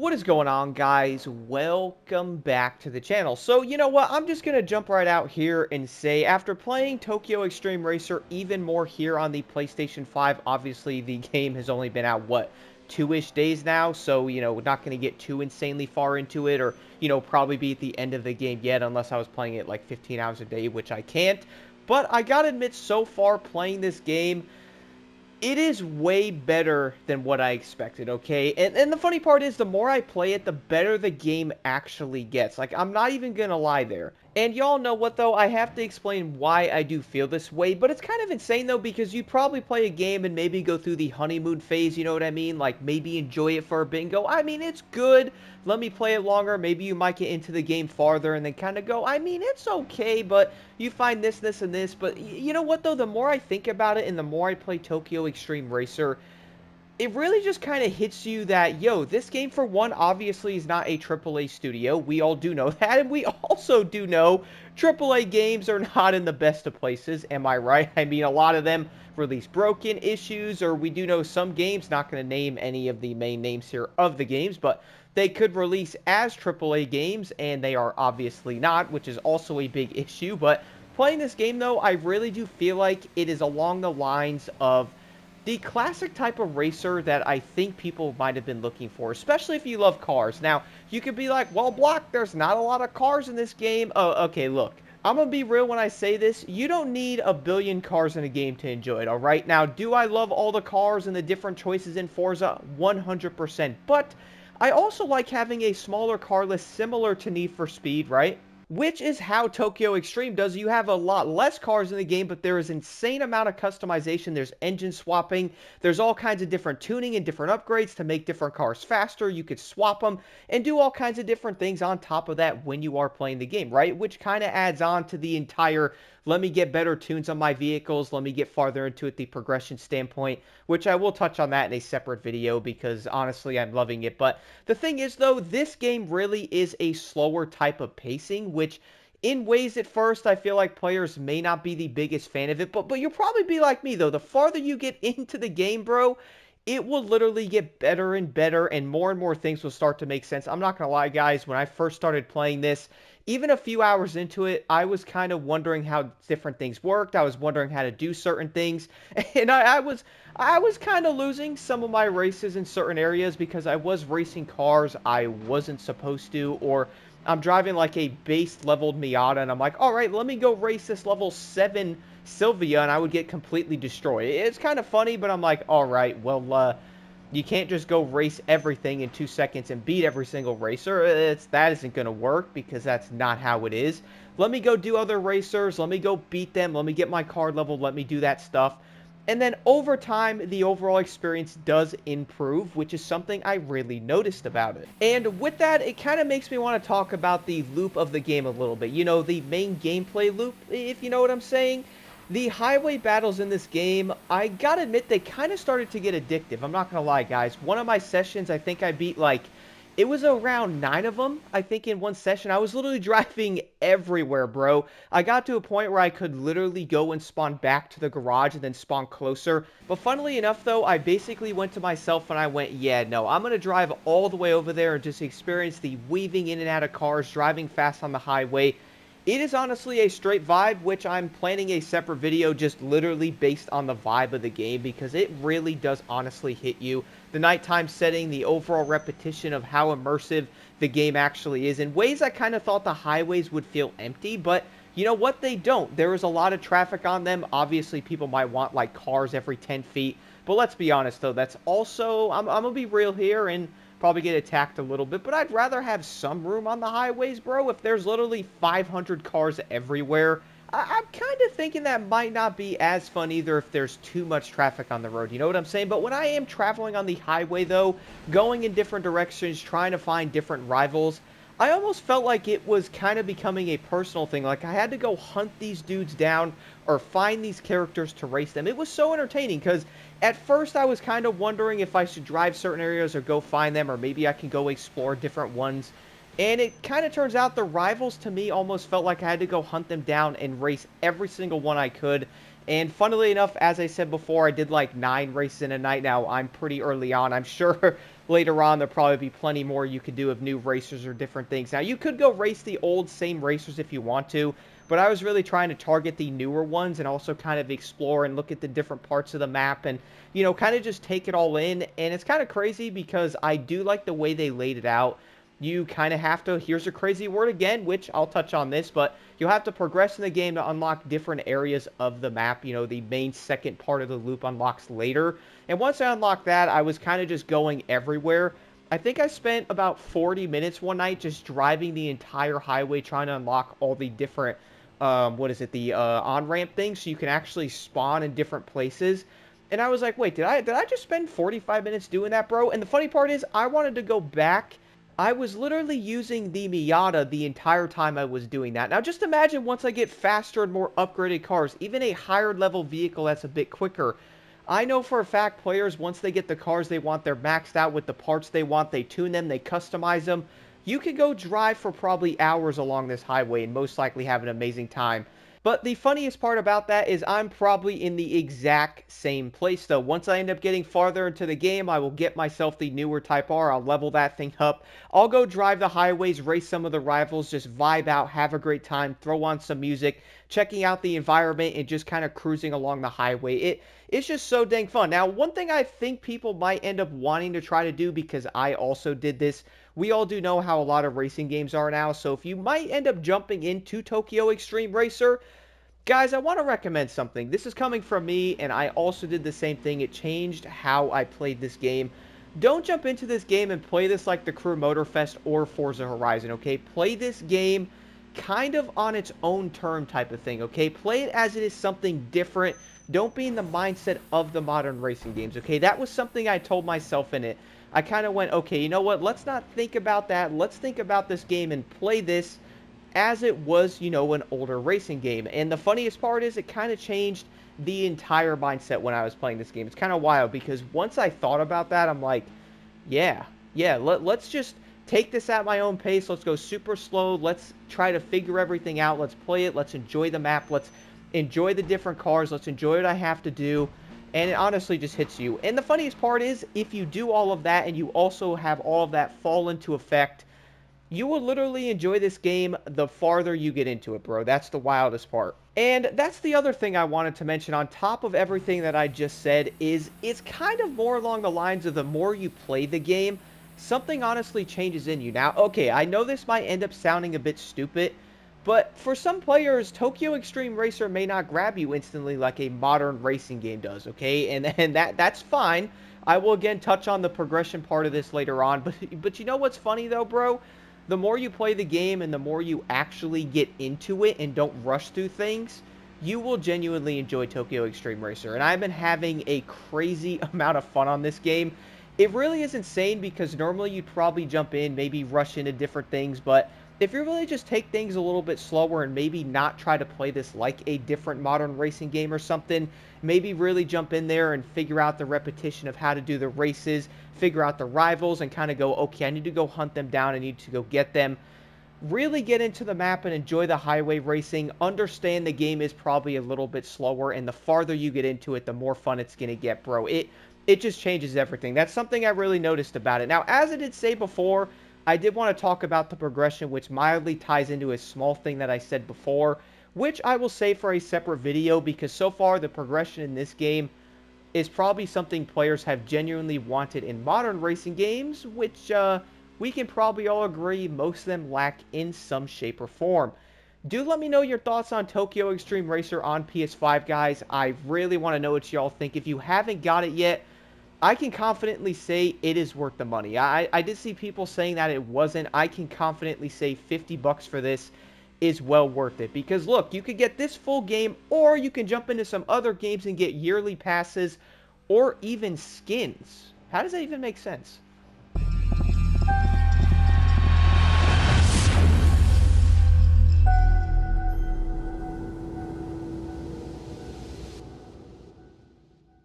What is going on, guys? Welcome back to the channel. So, you know what? I'm just going to jump right out here and say, after playing Tokyo Xtreme Racer even more here on the PlayStation 5, obviously the game has only been out, what, 2-ish days now? So, we're not going to get too insanely far into it or, probably be at the end of the game yet unless I was playing it like 15 hours a day, which I can't. But I gotta admit, so far playing this game, it is way better than what I expected, okay? And the funny part is, the more I play it, the better the game actually gets. Like, I'm not even gonna lie there. And y'all know what, though? I have to explain why I do feel this way, but it's kind of insane, though, because you'd probably play a game and maybe go through the honeymoon phase, you know what I mean? Like, maybe enjoy it for a bit and go, I mean, it's good, let me play it longer. Maybe you might get into the game farther and then kind of go, I mean, it's okay, but you find this, and this. But you know what, though? The more I think about it and the more I play Tokyo Xtreme Racer, it really just kind of hits you that, yo, this game, for one, obviously is not a AAA studio. We all do know that, and we also do know AAA games are not in the best of places. Am I right? I mean, a lot of them release broken issues, or we do know some games, not going to name any of the main names here of the games, but they could release as AAA games, and they are obviously not, which is also a big issue. But playing this game, though, I really do feel like it is along the lines of the classic type of racer that I think people might have been looking for, especially if you love cars. Now, you could be like, well, Block, there's not a lot of cars in this game. Oh, okay, look. I'm going to be real when I say this. You don't need a billion cars in a game to enjoy it, all right? Now, do I love all the cars and the different choices in Forza? 100%. But I also like having a smaller car list similar to Need for Speed, right? Which is how Tokyo Xtreme does. You have a lot less cars in the game, but there is insane amount of customization. There's engine swapping. There's all kinds of different tuning and different upgrades to make different cars faster. You could swap them and do all kinds of different things on top of that when you are playing the game, right? Which kind of adds on to the entire, let me get better tunes on my vehicles, let me get farther into it, the progression standpoint, which I will touch on that in a separate video because honestly, I'm loving it. But the thing is, though, this game really is a slower type of pacing, which in ways at first I feel like players may not be the biggest fan of it, but you'll probably be like me, though. The farther you get into the game, bro, it will literally get better and more things will start to make sense. I'm not gonna lie, guys, when I first started playing this, even a few hours into it, I was kind of wondering how different things worked. I was wondering how to do certain things, and I was kind of losing some of my races in certain areas because I was racing cars I wasn't supposed to, or I'm driving like a base leveled Miata and I'm like, all right, let me go race this level 7 Sylvia, and I would get completely destroyed. It's kind of funny, but I'm like, all right, well, you can't just go race everything in 2 seconds and beat every single racer. That isn't going to work because that's not how it is. Let me go do other racers. Let me go beat them. Let me get my car leveled. Let me do that stuff. And then over time, the overall experience does improve, which is something I really noticed about it. And with that, it kind of makes me want to talk about the loop of the game a little bit. You know, the main gameplay loop, if you know what I'm saying. The highway battles in this game, I gotta admit, they kind of started to get addictive. I'm not gonna lie, guys. One of my sessions, I think I beat, like, it was around 9 of them, I think, in one session. I was literally driving everywhere, bro. I got to a point where I could literally go and spawn back to the garage and then spawn closer. But funnily enough, though, I basically went to myself and I went, yeah, no, I'm gonna drive all the way over there and just experience the weaving in and out of cars, driving fast on the highway. It is honestly a straight vibe, which I'm planning a separate video just literally based on the vibe of the game because it really does honestly hit you. The nighttime setting, the overall repetition of how immersive the game actually is in ways I kind of thought the highways would feel empty, but you know what? They don't. There is a lot of traffic on them. Obviously, people might want like cars every 10 feet, but let's be honest though, that's also, I'm gonna be real here and probably get attacked a little bit, but I'd rather have some room on the highways, bro. If there's literally 500 cars everywhere, I'm kind of thinking that might not be as fun either if there's too much traffic on the road. You know what I'm saying? But when I am traveling on the highway, though, going in different directions, trying to find different rivals, I almost felt like it was kind of becoming a personal thing. Like, I had to go hunt these dudes down or find these characters to race them. It was so entertaining because at first I was kind of wondering if I should drive certain areas or go find them, or maybe I can go explore different ones. And it kind of turns out the rivals to me almost felt like I had to go hunt them down and race every single one I could. And funnily enough, as I said before, I did like 9 races in a night. Now, I'm pretty early on. I'm sure later on there'll probably be plenty more you could do of new racers or different things. Now, you could go race the old same racers if you want to, but I was really trying to target the newer ones and also kind of explore and look at the different parts of the map and, you know, kind of just take it all in. And it's kind of crazy because I do like the way they laid it out. You kind of have to, here's a crazy word again, which I'll touch on this, but you'll have to progress in the game to unlock different areas of the map. You know, the main second part of the loop unlocks later. And once I unlocked that, I was kind of just going everywhere. I think I spent about 40 minutes one night just driving the entire highway trying to unlock all the different, the on-ramp things so you can actually spawn in different places. And I was like, wait, did I just spend 45 minutes doing that, bro? And the funny part is, I wanted to go back. I was literally using the Miata the entire time I was doing that. Now, just imagine once I get faster and more upgraded cars, even a higher level vehicle that's a bit quicker. I know for a fact players, once they get the cars they want, they're maxed out with the parts they want, they tune them, they customize them. You could go drive for probably hours along this highway and most likely have an amazing time. But the funniest part about that is I'm probably in the exact same place, though. Once I end up getting farther into the game, I will get myself the newer Type R. I'll level that thing up. I'll go drive the highways, race some of the rivals, just vibe out, have a great time, throw on some music, checking out the environment, and just kind of cruising along the highway. It's just so dang fun. Now, one thing I think people might end up wanting to try to do, because I also did this, we all do know how a lot of racing games are now, so if you might end up jumping into Tokyo Xtreme Racer, guys, I want to recommend something. This is coming from me, and I also did the same thing. It changed how I played this game. Don't jump into this game and play this like the Crew Motorfest or Forza Horizon, okay? Play this game kind of on its own term type of thing, okay? Play it as it is something different. Don't be in the mindset of the modern racing games, okay? That was something I told myself in it. I kind of went, okay, you know what? Let's not think about that. Let's think about this game and play this as it was, you know, an older racing game. And the funniest part is it kind of changed the entire mindset when I was playing this game. It's kind of wild because once I thought about that, I'm like, yeah, let's just take this at my own pace. Let's go super slow. Let's try to figure everything out. Let's play it. Let's enjoy the map. Let's enjoy the different cars. Let's enjoy what I have to do. And it honestly just hits you. And the funniest part is, if you do all of that and you also have all of that fall into effect, you will literally enjoy this game the farther you get into it, bro. That's the wildest part. And that's the other thing I wanted to mention on top of everything that I just said is it's kind of more along the lines of the more you play the game, something honestly changes in you. Now, okay, I know this might end up sounding a bit stupid, but for some players, Tokyo Xtreme Racer may not grab you instantly like a modern racing game does, okay? And that's fine. I will again touch on the progression part of this later on, but you know what's funny though, bro? The more you play the game and the more you actually get into it and don't rush through things, you will genuinely enjoy Tokyo Xtreme Racer. And I've been having a crazy amount of fun on this game. It really is insane because normally you'd probably jump in, maybe rush into different things, but if you really just take things a little bit slower and maybe not try to play this like a different modern racing game or something, maybe really jump in there and figure out the repetition of how to do the races, figure out the rivals, and kind of go, okay, I need to go hunt them down, I need to go get them. Really get into the map and enjoy the highway racing. Understand the game is probably a little bit slower, and the farther you get into it, the more fun it's going to get, bro. It just changes everything. That's something I really noticed about it. Now, as I did say before, I did want to talk about the progression, which mildly ties into a small thing that I said before, which I will save for a separate video, because so far the progression in this game is probably something players have genuinely wanted in modern racing games, which we can probably all agree most of them lack in some shape or form. Do let me know your thoughts on Tokyo Xtreme Racer on PS5, guys. I really want to know what y'all think. If you haven't got it yet, I can confidently say it is worth the money. I did see people saying that it wasn't. I can confidently say 50 bucks for this is well worth it. Because look, you could get this full game, or you can jump into some other games and get yearly passes, or even skins. How does that even make sense?